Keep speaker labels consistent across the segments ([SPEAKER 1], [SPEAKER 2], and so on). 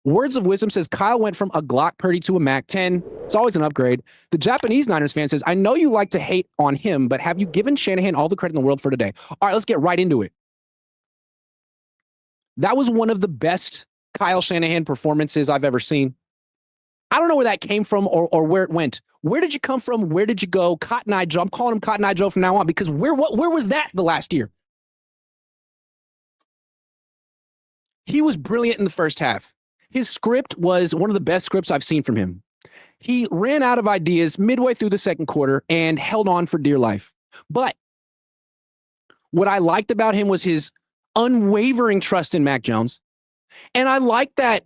[SPEAKER 1] Words of Wisdom says Kyle went from a Glock Purdy to a Mac 10. It's always an upgrade. The Japanese Niners fan says, I know you like to hate on him, but have you given Shanahan all the credit in the world for today? All right, let's get right into it. That was one of the best Kyle Shanahan performances I've ever seen. I don't know where that came from or where it went. Where did you come from? Where did you go? Cotton Eye Joe. I'm calling him Cotton Eye Joe from now on because where was that the last year? He was brilliant in the first half. His script was one of the best scripts I've seen from him. He ran out of ideas midway through the second quarter and held on for dear life. But what I liked about him was his unwavering trust in Mac Jones. And I like that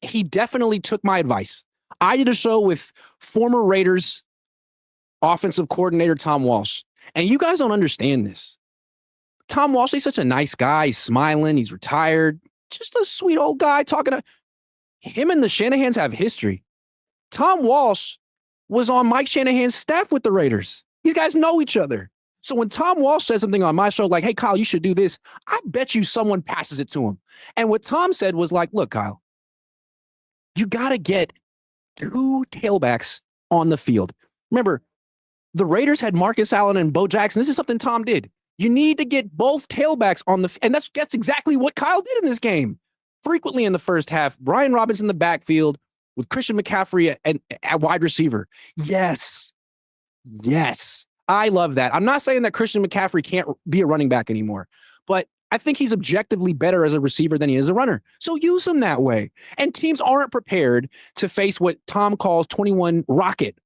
[SPEAKER 1] he definitely took my advice. I did a show with former Raiders offensive coordinator Tom Walsh. And you guys don't understand this. Tom Walsh, he's such a nice guy. He's smiling. He's retired. Just a sweet old guy talking to him. And the Shanahans have history. Tom Walsh was on Mike Shanahan's staff with the Raiders. These guys know each other. So when Tom Walsh says something on my show like, hey, Kyle, you should do this, I bet you someone passes it to him. And what Tom said was like, look, Kyle, you got to get 2 tailbacks on the field. Remember, the Raiders had Marcus Allen and Bo Jackson. This is something Tom did. You need to get both tailbacks on the and that's exactly what Kyle did in this game. Frequently in the first half, Brian Robinson in the backfield with Christian McCaffrey at wide receiver. Yes. I love that. I'm not saying that Christian McCaffrey can't be a running back anymore, but I think he's objectively better as a receiver than he is a runner. So use him that way. And teams aren't prepared to face what Tom calls 21 rocket.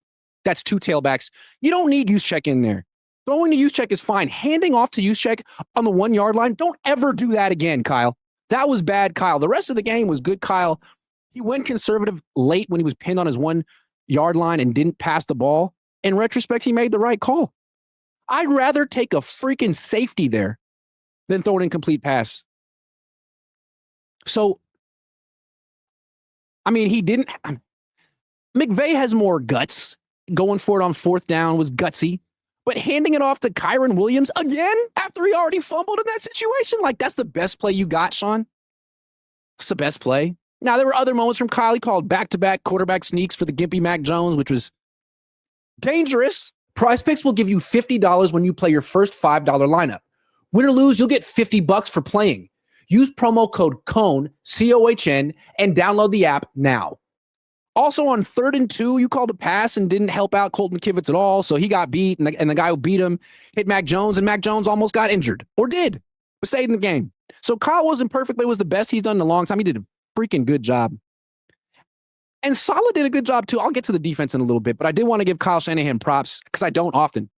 [SPEAKER 1] That's 2 tailbacks. You don't need Juszczyk in there. Throwing to Juszczyk is fine. Handing off to Juszczyk on the 1-yard line, don't ever do that again, Kyle. That was bad, Kyle. The rest of the game was good, Kyle. He went conservative late when he was pinned on his 1-yard line and didn't pass the ball. In retrospect, he made the right call. I'd rather take a freaking safety there than throw an incomplete pass. So, I mean, he didn't. McVay has more guts. Going for it on 4th down was gutsy. But handing it off to Kyron Williams again after he already fumbled in that situation, like that's the best play you got, Sean. It's the best play. Now, there were other moments from Kyle. He called back-to-back quarterback sneaks for the gimpy Mac Jones, which was dangerous. Prize Picks will give you $50 when you play your first $5 lineup. Win or lose, you'll get $50 for playing. Use promo code Cohn, C-O-H-N, and download the app now. Also on 3rd and 2, you called a pass and didn't help out Colton Kivitz at all, so he got beat, and the guy who beat him hit Mac Jones, and Mac Jones almost got injured, or did, but stayed in the game. So Kyle wasn't perfect, but it was the best he's done in a long time. He did a freaking good job. And Saleh did a good job, too. I'll get to the defense in a little bit, but I did want to give Kyle Shanahan props, because I don't often.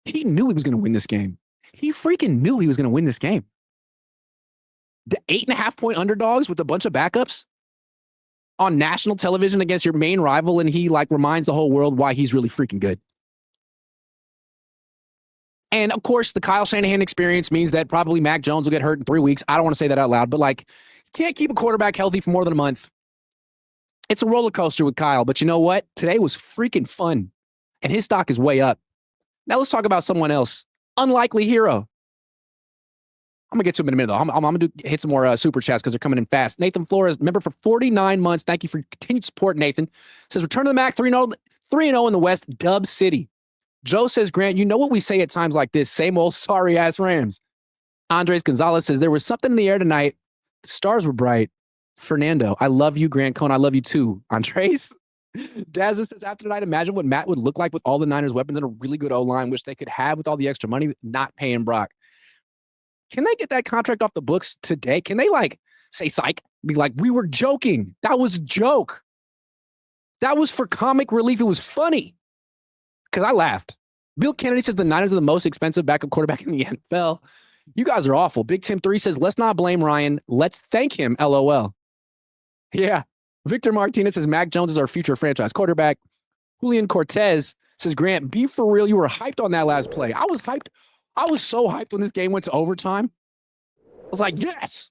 [SPEAKER 1] He knew he was going to win this game. He freaking knew he was going to win this game. The 8.5-point underdogs with a bunch of backups on national television against your main rival, and he reminds the whole world why he's really freaking good. And of course, the Kyle Shanahan experience means that probably Mac Jones will get hurt in 3 weeks. I don't want to say that out loud, but can't keep a quarterback healthy for more than a month. It's a roller coaster with Kyle, but you know what? Today was freaking fun, and his stock is way up. Now let's talk about someone else. Unlikely hero. I'm going to get to him in a minute, though. I'm going to hit some more super chats because they're coming in fast. Nathan Flores, member for 49 months. Thank you for your continued support, Nathan. Says, return to the Mac, 3-0 in the West, Dub City. Joe says, Grant, you know what we say at times like this, same old sorry-ass Rams. Andres Gonzalez says, there was something in the air tonight. The stars were bright. Fernando, I love you, Grant Cohn. I love you too. Andres. Daz says, after tonight, imagine what Matt would look like with all the Niners weapons and a really good O-line, which they could have with all the extra money, not paying Brock. Can they get that contract off the books today? Can they say psych? Be like, we were joking. That was a joke. That was for comic relief. It was funny. Because I laughed. Bill Kennedy says the Niners are the most expensive backup quarterback in the NFL. You guys are awful. Big Tim 3 says, let's not blame Ryan. Let's thank him. LOL. Yeah. Victor Martinez says, Mac Jones is our future franchise quarterback. Julian Cortez says, Grant, be for real. You were hyped on that last play. I was hyped. I was so hyped when this game went to overtime. I was like, yes.